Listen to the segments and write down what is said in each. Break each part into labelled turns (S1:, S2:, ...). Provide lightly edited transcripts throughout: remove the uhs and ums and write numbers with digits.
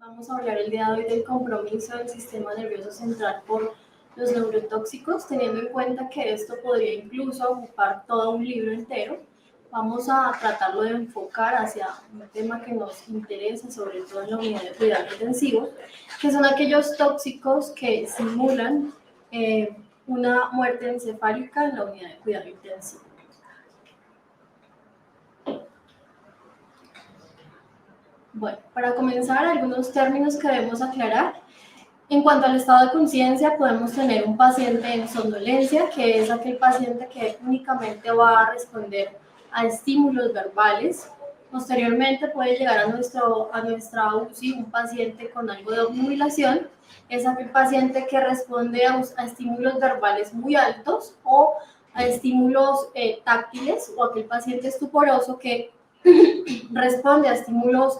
S1: Vamos a hablar el día de hoy del compromiso del sistema nervioso central por los neurotóxicos, teniendo en cuenta que esto podría incluso ocupar todo un libro entero. Vamos a tratarlo de enfocar hacia un tema que nos interesa, sobre todo en la unidad de cuidado intensivo, que son aquellos tóxicos que simulan una muerte encefálica en la unidad de cuidado intensivo. Bueno, para comenzar, algunos términos que debemos aclarar. En cuanto al estado de conciencia, podemos tener un paciente en somnolencia, que es aquel paciente que únicamente va a responder a estímulos verbales. Posteriormente puede llegar a nuestra UCI un paciente con algo de obnubilación, es aquel paciente que responde a estímulos verbales muy altos o a estímulos táctiles, o aquel paciente estuporoso que responde a estímulos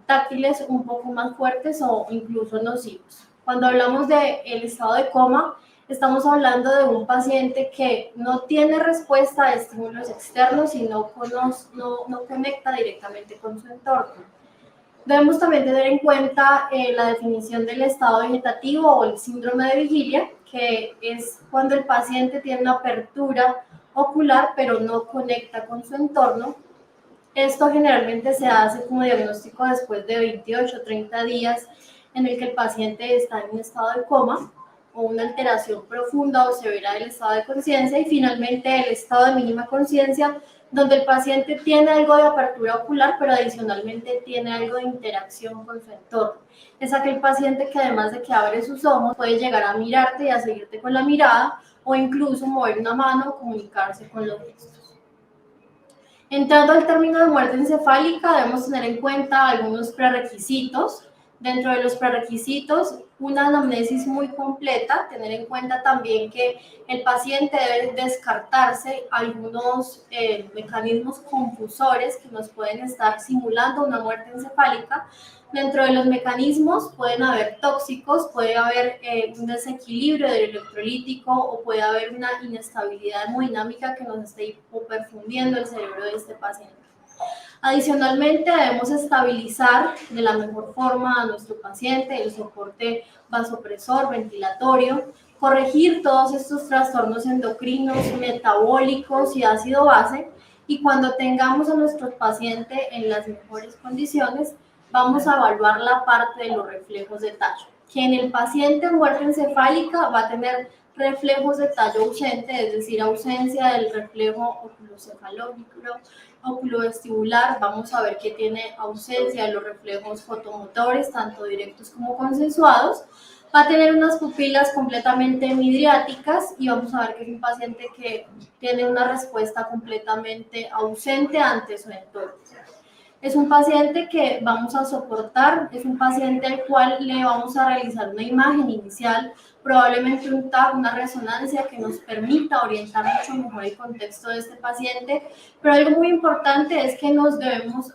S1: táctiles un poco más fuertes o incluso nocivos. Cuando hablamos del estado de coma, estamos hablando de un paciente que no tiene respuesta a estímulos externos y no conecta directamente con su entorno. Debemos también tener en cuenta la definición del estado vegetativo o el síndrome de vigilia, que es cuando el paciente tiene una apertura ocular pero no conecta con su entorno. Esto generalmente se hace como diagnóstico después de 28 o 30 días en el que el paciente está en un estado de coma o una alteración profunda o severa del estado de conciencia, y finalmente el estado de mínima conciencia, donde el paciente tiene algo de apertura ocular, pero adicionalmente tiene algo de interacción con su entorno. Es aquel paciente que además de que abre sus ojos, puede llegar a mirarte y a seguirte con la mirada, o incluso mover una mano o comunicarse con los gestos. Entrando al término de muerte encefálica, debemos tener en cuenta algunos prerequisitos. Dentro de los prerequisitos, una anamnesis muy completa, tener en cuenta también que el paciente debe descartarse algunos mecanismos confusores que nos pueden estar simulando una muerte encefálica. Dentro de los mecanismos pueden haber tóxicos, puede haber un desequilibrio del electrolítico o puede haber una inestabilidad hemodinámica que nos esté hipoperfundiendo el cerebro de este paciente. Adicionalmente, debemos estabilizar de la mejor forma a nuestro paciente, el soporte vasopresor, ventilatorio, corregir todos estos trastornos endocrinos, metabólicos y ácido base, y cuando tengamos a nuestro paciente en las mejores condiciones, vamos a evaluar la parte de los reflejos de tallo, que en el paciente en muerte encefálica va a tener reflejos de tallo ausente, es decir, ausencia del reflejo oculocefalónico, oculovestibular. Vamos a ver que tiene ausencia de los reflejos fotomotores, tanto directos como consensuados. Va a tener unas pupilas completamente midriáticas y vamos a ver que es un paciente que tiene una respuesta completamente ausente ante su entorno. Es un paciente que vamos a soportar, es un paciente al cual le vamos a realizar una imagen inicial, probablemente un TAC, una resonancia que nos permita orientar mucho mejor el contexto de este paciente, pero algo muy importante es que nos debemos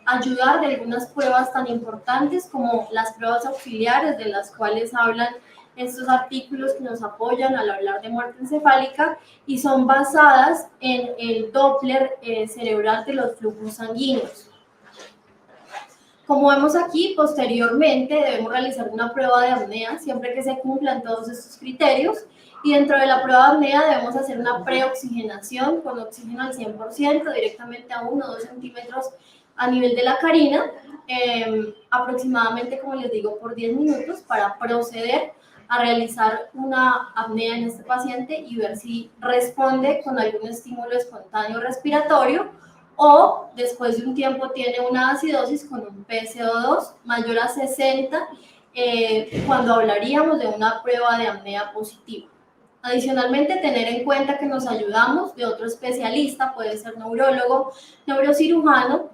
S1: ayudar de algunas pruebas tan importantes como las pruebas auxiliares, de las cuales hablan estos artículos que nos apoyan al hablar de muerte encefálica, y son basadas en el Doppler cerebral de los flujos sanguíneos. Como vemos aquí, posteriormente debemos realizar una prueba de apnea siempre que se cumplan todos estos criterios, y dentro de la prueba de apnea debemos hacer una preoxigenación con oxígeno al 100% directamente a 1 o 2 centímetros a nivel de la carina, aproximadamente, como les digo, por 10 minutos para proceder a realizar una apnea en este paciente y ver si responde con algún estímulo espontáneo respiratorio, o después de un tiempo tiene una acidosis con un PCO2 mayor a 60, cuando hablaríamos de una prueba de apnea positiva. Adicionalmente, tener en cuenta que nos ayudamos de otro especialista, puede ser neurólogo, neurocirujano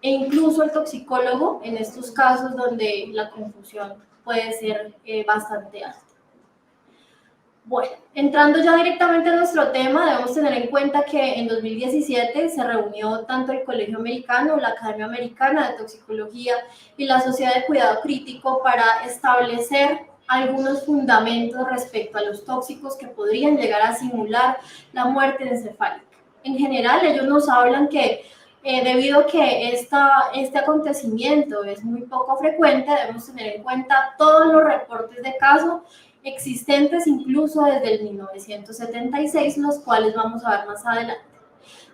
S1: e incluso el toxicólogo en estos casos donde la confusión puede ser bastante alta. Bueno, entrando ya directamente a nuestro tema, debemos tener en cuenta que en 2017 se reunió tanto el Colegio Americano, la Academia Americana de Toxicología y la Sociedad de Cuidado Crítico para establecer algunos fundamentos respecto a los tóxicos que podrían llegar a simular la muerte encefálica. En general, ellos nos hablan que Debido a que este acontecimiento es muy poco frecuente, debemos tener en cuenta todos los reportes de caso existentes incluso desde el 1976, los cuales vamos a ver más adelante.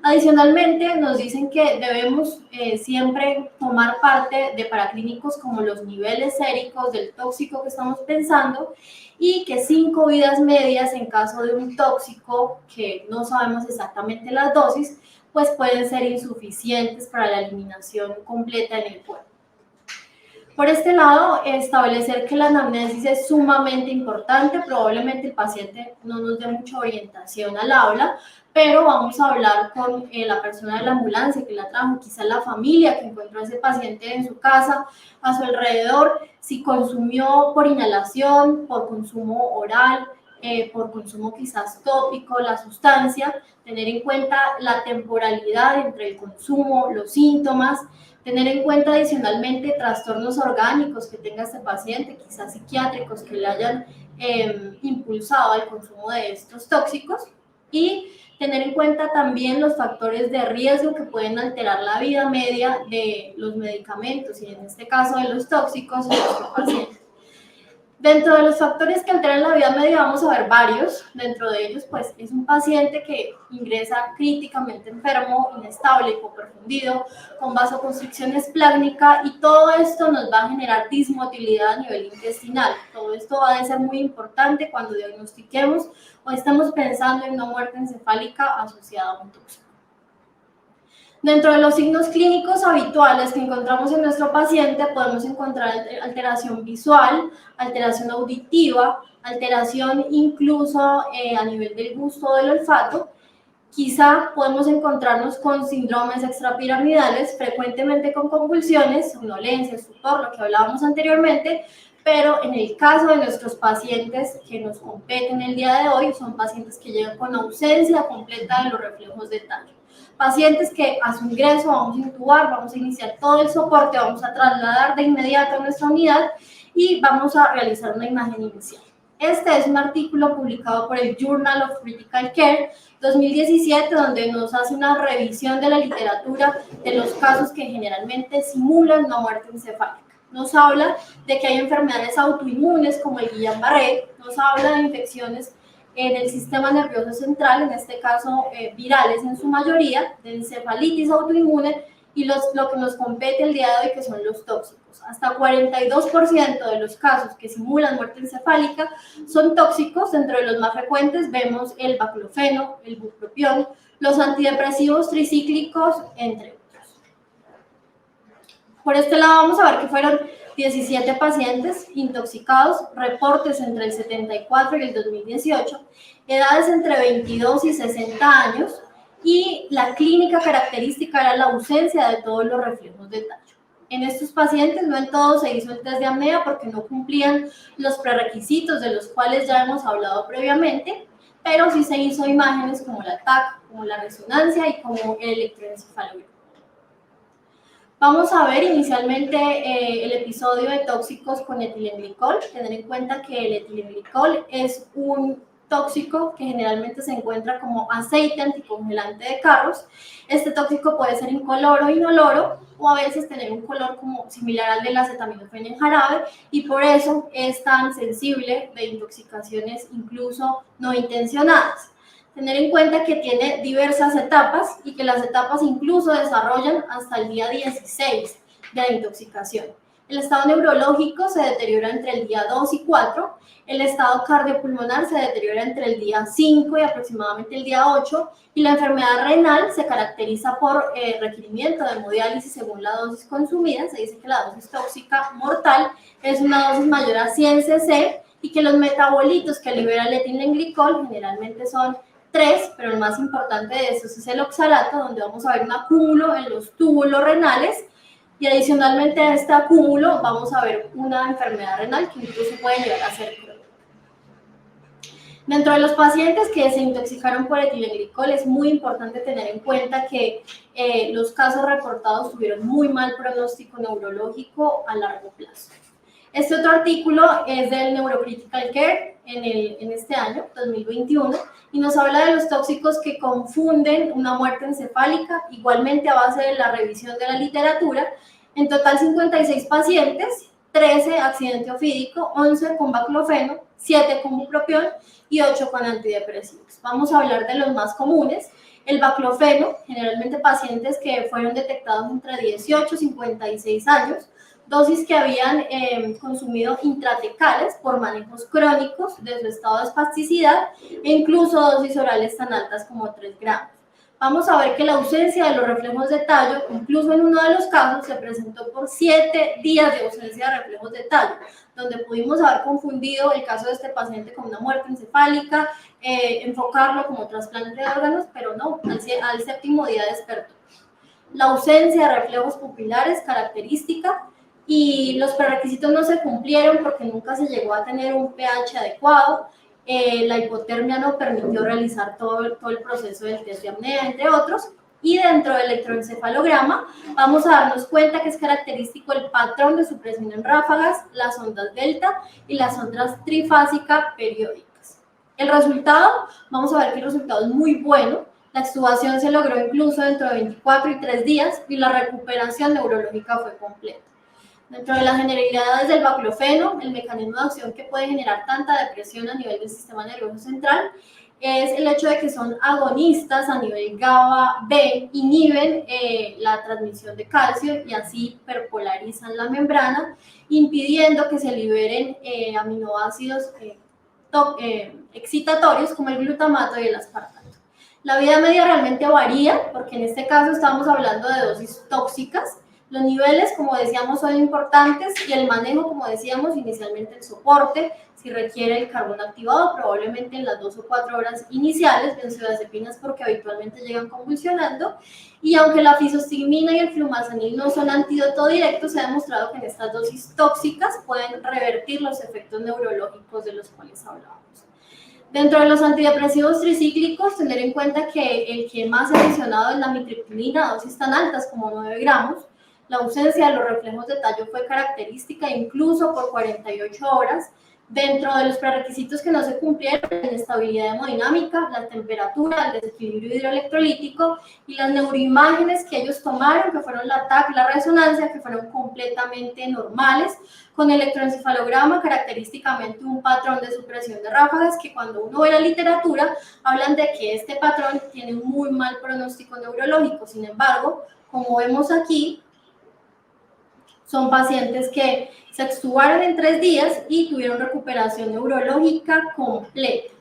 S1: Adicionalmente, nos dicen que debemos siempre tomar parte de paraclínicos como los niveles séricos del tóxico que estamos pensando y que 5 vidas medias en caso de un tóxico que no sabemos exactamente las dosis, pues pueden ser insuficientes para la eliminación completa en el cuerpo. Por este lado, establecer que la anamnesis es sumamente importante. Probablemente el paciente no nos dé mucha orientación al aula, pero vamos a hablar con la persona de la ambulancia que la trajo, quizás la familia que encontró a ese paciente en su casa, a su alrededor, si consumió por inhalación, por consumo oral, por consumo quizás tópico, la sustancia, tener en cuenta la temporalidad entre el consumo, los síntomas, tener en cuenta adicionalmente trastornos orgánicos que tenga este paciente, quizás psiquiátricos que le hayan impulsado al consumo de estos tóxicos, y tener en cuenta también los factores de riesgo que pueden alterar la vida media de los medicamentos y en este caso de los tóxicos en nuestro paciente. Dentro de los factores que alteran la vida media vamos a ver varios. Dentro de ellos, pues, es un paciente que ingresa críticamente enfermo, inestable, hipoperfundido, con vasoconstricción esplácnica y todo esto nos va a generar dismotilidad a nivel intestinal. Todo esto va a ser muy importante cuando diagnostiquemos o estemos pensando en una muerte encefálica asociada a un tóxico. Dentro de los signos clínicos habituales que encontramos en nuestro paciente podemos encontrar alteración visual, alteración auditiva, alteración incluso a nivel del gusto o del olfato. Quizá podemos encontrarnos con síndromes extrapiramidales, frecuentemente con convulsiones, somnolencia, estupor, lo que hablábamos anteriormente, pero en el caso de nuestros pacientes que nos competen el día de hoy, son pacientes que llegan con ausencia completa de los reflejos de tallo. Pacientes que a su ingreso vamos a intubar, vamos a iniciar todo el soporte, vamos a trasladar de inmediato a nuestra unidad y vamos a realizar una imagen inicial. Este es un artículo publicado por el Journal of Critical Care 2017, donde nos hace una revisión de la literatura de los casos que generalmente simulan una muerte encefálica. Nos habla de que hay enfermedades autoinmunes como el Guillain-Barré, nos habla de infecciones en el sistema nervioso central, en este caso virales en su mayoría, de encefalitis autoinmune y lo que nos compete el día de hoy que son los tóxicos. Hasta 42% de los casos que simulan muerte encefálica son tóxicos. Dentro de los más frecuentes vemos el baclofeno, el bupropión, los antidepresivos tricíclicos, entre otros. Por este lado vamos a ver que fueron 17 pacientes intoxicados, reportes entre el 74 y el 2018, edades entre 22 y 60 años, y la clínica característica era la ausencia de todos los reflejos de tallo. En estos pacientes, no en todos se hizo el test de apnea porque no cumplían los prerequisitos de los cuales ya hemos hablado previamente, pero sí se hizo imágenes como la TAC, como la resonancia y como el electroencefalograma. Vamos a ver inicialmente el episodio de tóxicos con etilenglicol. Tener en cuenta que el etilenglicol es un tóxico que generalmente se encuentra como aceite anticongelante de carros. Este tóxico puede ser incoloro o inoloro, o a veces tener un color como similar al del acetaminofén en jarabe, y por eso es tan sensible de intoxicaciones incluso no intencionadas. Tener en cuenta que tiene diversas etapas y que las etapas incluso desarrollan hasta el día 16 de la intoxicación. El estado neurológico se deteriora entre el día 2 y 4, el estado cardiopulmonar se deteriora entre el día 5 y aproximadamente el día 8, y la enfermedad renal se caracteriza por requerimiento de hemodiálisis según la dosis consumida. Se dice que la dosis tóxica mortal es una dosis mayor a 100 cc y que los metabolitos que libera el etilenglicol generalmente son 3, pero el más importante de estos es el oxalato, donde vamos a ver un acúmulo en los túbulos renales, y adicionalmente a este acúmulo vamos a ver una enfermedad renal que incluso puede llegar a ser crónica. Dentro de los pacientes que se intoxicaron por etilenglicol es muy importante tener en cuenta que los casos reportados tuvieron muy mal pronóstico neurológico a largo plazo. Este otro artículo es del Neurocritical Care en este año, 2021, y nos habla de los tóxicos que confunden una muerte encefálica, igualmente a base de la revisión de la literatura. En total 56 pacientes, 13 accidente ofídico, 11 con baclofeno, 7 con bupropión y 8 con antidepresivos. Vamos a hablar de los más comunes. El baclofeno, generalmente pacientes que fueron detectados entre 18 y 56 años, dosis que habían consumido intratecales por manejos crónicos de su estado de espasticidad e incluso dosis orales tan altas como 3 gramos. Vamos a ver que la ausencia de los reflejos de tallo, incluso en uno de los casos, se presentó por 7 días de ausencia de reflejos de tallo, donde pudimos haber confundido el caso de este paciente con una muerte encefálica, enfocarlo como trasplante de órganos, pero no, al séptimo día despertó. La ausencia de reflejos pupilares característica, y los prerequisitos no se cumplieron porque nunca se llegó a tener un pH adecuado. La hipotermia no permitió realizar todo el proceso del test de apnea, entre otros. Y dentro del electroencefalograma vamos a darnos cuenta que es característico el patrón de supresión en ráfagas, las ondas delta y las ondas trifásica periódicas. El resultado, vamos a ver que el resultado es muy bueno. La extubación se logró incluso dentro de 24 y 3 días y la recuperación neurológica fue completa. Dentro de las generalidades del baclofeno, el mecanismo de acción que puede generar tanta depresión a nivel del sistema nervioso central es el hecho de que son agonistas a nivel GABA-B, inhiben la transmisión de calcio y así hiperpolarizan la membrana, impidiendo que se liberen aminoácidos excitatorios como el glutamato y el aspartato. La vida media realmente varía, porque en este caso estamos hablando de dosis tóxicas. Los niveles, como decíamos, son importantes y el manejo, como decíamos, inicialmente el soporte, si requiere el carbón activado, probablemente en las 2 o 4 horas iniciales, benzodiazepinas porque habitualmente llegan convulsionando, y aunque la fisostigmina y el flumazanil no son antídoto directo, se ha demostrado que en estas dosis tóxicas pueden revertir los efectos neurológicos de los cuales hablábamos. Dentro de los antidepresivos tricíclicos, tener en cuenta que el que más he mencionado es la mitriptilina, dosis tan altas como 9 gramos. La ausencia de los reflejos de tallo fue característica incluso por 48 horas. Dentro de los prerequisitos que no se cumplieron, la inestabilidad hemodinámica, la temperatura, el desequilibrio hidroelectrolítico y las neuroimágenes que ellos tomaron, que fueron la TAC y la resonancia, que fueron completamente normales, con electroencefalograma, característicamente un patrón de supresión de ráfagas, que cuando uno ve la literatura, hablan de que este patrón tiene un muy mal pronóstico neurológico. Sin embargo, como vemos aquí, son pacientes que se extubaron en 3 días y tuvieron recuperación neurológica completa.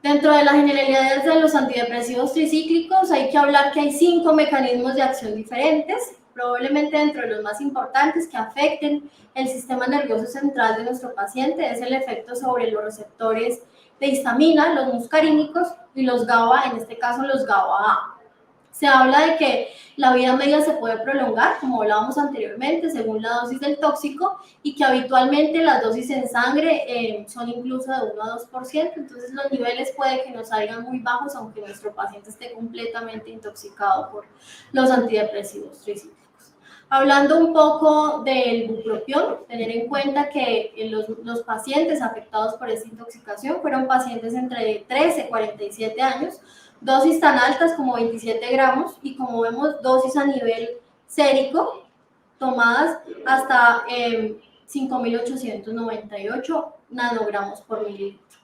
S1: Dentro de las generalidades de los antidepresivos tricíclicos hay que hablar que hay 5 mecanismos de acción diferentes, probablemente dentro de los más importantes que afecten el sistema nervioso central de nuestro paciente es el efecto sobre los receptores de histamina, los muscarínicos y los GABA, en este caso los GABA-A. Se habla de que la vida media se puede prolongar, como hablábamos anteriormente, según la dosis del tóxico, y que habitualmente las dosis en sangre son incluso de 1 a 2%, entonces los niveles puede que nos salgan muy bajos, aunque nuestro paciente esté completamente intoxicado por los antidepresivos tricíclicos. Hablando un poco del bupropión, tener en cuenta que los pacientes afectados por esta intoxicación fueron pacientes entre 13 y 47 años, dosis tan altas como 27 gramos y como vemos dosis a nivel sérico tomadas hasta 5.898 nanogramos por mililitro.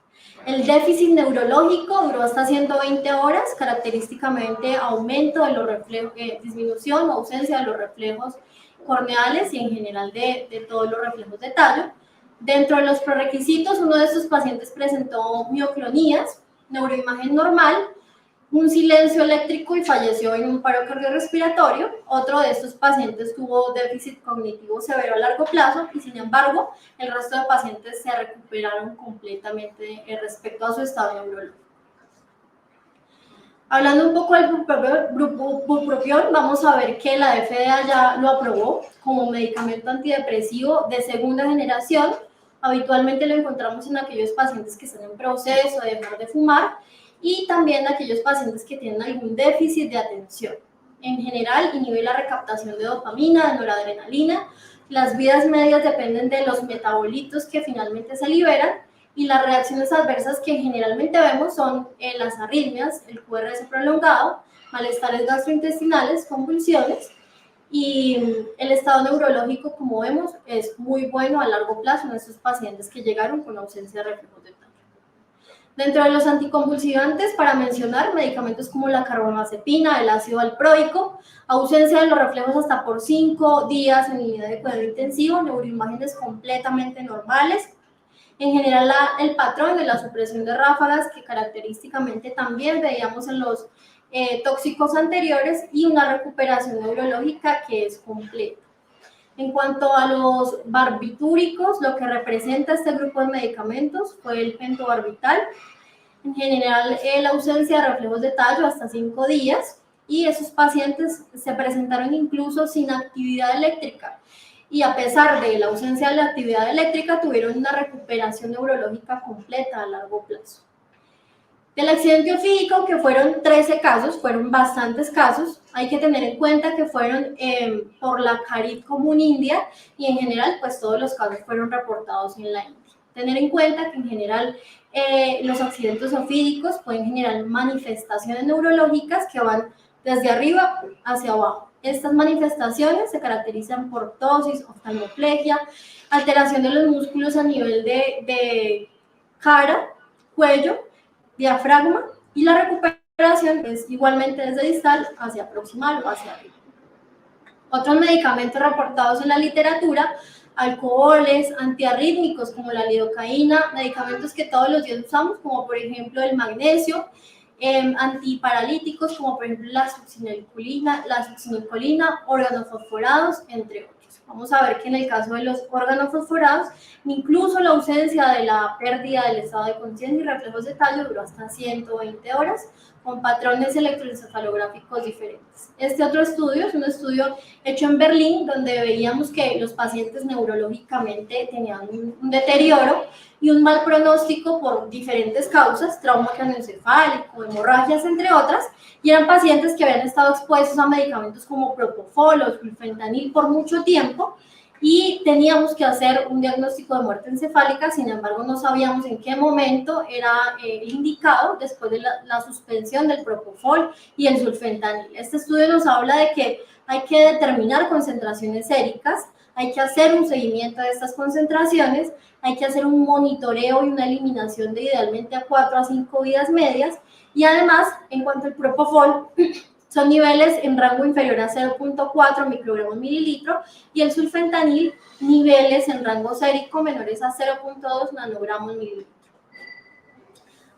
S1: El déficit neurológico duró hasta 120 horas, característicamente aumento de los reflejos, disminución o ausencia de los reflejos corneales y en general de todos los reflejos de tallo. Dentro de los prerequisitos, uno de estos pacientes presentó mioclonías, neuroimagen normal, un silencio eléctrico y falleció en un paro cardiorrespiratorio. Otro de estos pacientes tuvo déficit cognitivo severo a largo plazo y sin embargo el resto de pacientes se recuperaron completamente respecto a su estado neurológico. Hablando un poco del bupropión, vamos a ver que la FDA ya lo aprobó como medicamento antidepresivo de segunda generación. Habitualmente lo encontramos en aquellos pacientes que están en proceso de dejar de fumar y también aquellos pacientes que tienen algún déficit de atención. En general, inhibe la recaptación de dopamina, de noradrenalina, Las vidas medias dependen de los metabolitos que finalmente se liberan, y las reacciones adversas que generalmente vemos son las arritmias, el QRS prolongado, malestares gastrointestinales, convulsiones, y el estado neurológico, como vemos, es muy bueno a largo plazo en estos pacientes que llegaron con ausencia de reflejos de tallo. Dentro de los anticonvulsivantes, para mencionar, medicamentos como la carbamazepina, el ácido valproico, ausencia de los reflejos hasta por 5 días en unidad de cuidado intensivo, neuroimágenes completamente normales. En general, el patrón de la supresión de ráfagas, que característicamente también veíamos en los tóxicos anteriores, y una recuperación neurológica que es completa. En cuanto a los barbitúricos, lo que representa este grupo de medicamentos fue el pentobarbital. En general, la ausencia de reflejos de tallo hasta 5 días, y esos pacientes se presentaron incluso sin actividad eléctrica, y a pesar de la ausencia de la actividad eléctrica, tuvieron una recuperación neurológica completa a largo plazo. Del accidente ofídico, que fueron 13 casos, fueron bastantes casos, hay que tener en cuenta que fueron por la Carit Común India, y en general, pues todos los casos fueron reportados en la India. Tener en cuenta que en general los accidentes ofídicos pueden generar manifestaciones neurológicas que van desde arriba hacia abajo. Estas manifestaciones se caracterizan por ptosis, oftalmoplegia, alteración de los músculos a nivel de cara, cuello, diafragma, y la recuperación es igualmente desde distal hacia proximal o hacia arriba. Otros medicamentos reportados en la literatura: alcoholes, antiarrítmicos como la lidocaína, medicamentos que todos los días usamos como por ejemplo el magnesio, antiparalíticos como por ejemplo la succinilcolina, organofosforados, entre otros. Vamos a ver que en el caso de los organofosforados, incluso la ausencia de la pérdida del estado de conciencia y reflejos de tallo duró hasta 120 horas, con patrones electroencefalográficos diferentes. Este otro estudio es un estudio hecho en Berlín, donde veíamos que los pacientes neurológicamente tenían un deterioro y un mal pronóstico por diferentes causas: trauma craneoencefálico, hemorragias, entre otras, y eran pacientes que habían estado expuestos a medicamentos como propofol o sulfentanil por mucho tiempo, y teníamos que hacer un diagnóstico de muerte encefálica. Sin embargo, no sabíamos en qué momento era indicado después de la suspensión del propofol y el sulfentanil. Este estudio nos habla de que hay que determinar concentraciones séricas, hay que hacer un seguimiento de estas concentraciones, hay que hacer un monitoreo y una eliminación de idealmente a 4 a 5 vidas medias, y además, en cuanto al propofol, son niveles en rango inferior a 0.4 microgramos mililitro, y el sulfentanil, niveles en rango sérico menores a 0.2 nanogramos mililitro.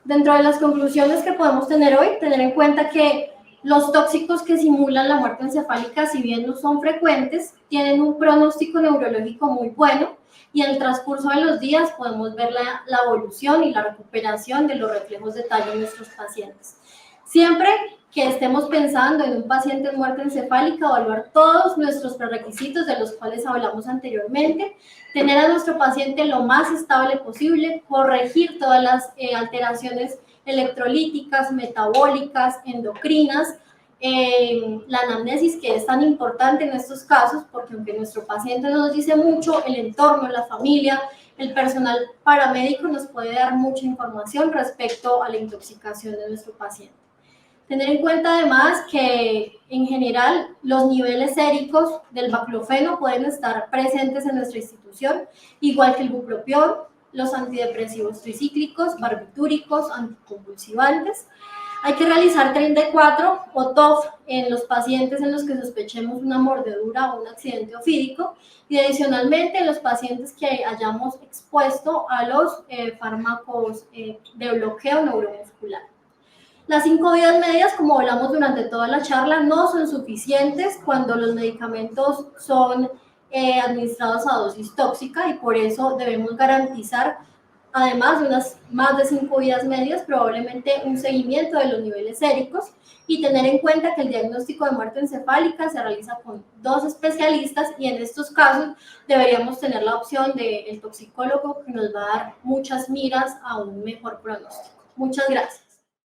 S1: Dentro de las conclusiones que podemos tener hoy, tener en cuenta que los tóxicos que simulan la muerte encefálica, si bien no son frecuentes, tienen un pronóstico neurológico muy bueno, y en el transcurso de los días podemos ver la evolución y la recuperación de los reflejos de tallo en nuestros pacientes. Siempre que estemos pensando en un paciente en muerte encefálica, evaluar todos nuestros prerequisitos de los cuales hablamos anteriormente, tener a nuestro paciente lo más estable posible, corregir todas las alteraciones electrolíticas, metabólicas, endocrinas, la anamnesis, que es tan importante en estos casos, porque aunque nuestro paciente no nos dice mucho, el entorno, la familia, el personal paramédico nos puede dar mucha información respecto a la intoxicación de nuestro paciente. Tener en cuenta además que en general los niveles séricos del baclofeno pueden estar presentes en nuestra institución, igual que el bupropión, los antidepresivos tricíclicos, barbitúricos, anticonvulsivantes. Hay que realizar tren de 4 o TOF en los pacientes en los que sospechemos una mordedura o un accidente ofídico, y adicionalmente en los pacientes que hayamos expuesto a los fármacos de bloqueo neuromuscular. Las 5 vidas medias, como hablamos durante toda la charla, no son suficientes cuando los medicamentos son administrados a dosis tóxica, y por eso debemos garantizar, además de unas más de 5 vidas medias, probablemente un seguimiento de los niveles séricos, y tener en cuenta que el diagnóstico de muerte encefálica se realiza con 2 especialistas, y en estos casos deberíamos tener la opción del toxicólogo, que nos va a dar muchas miras a un mejor pronóstico. Muchas gracias.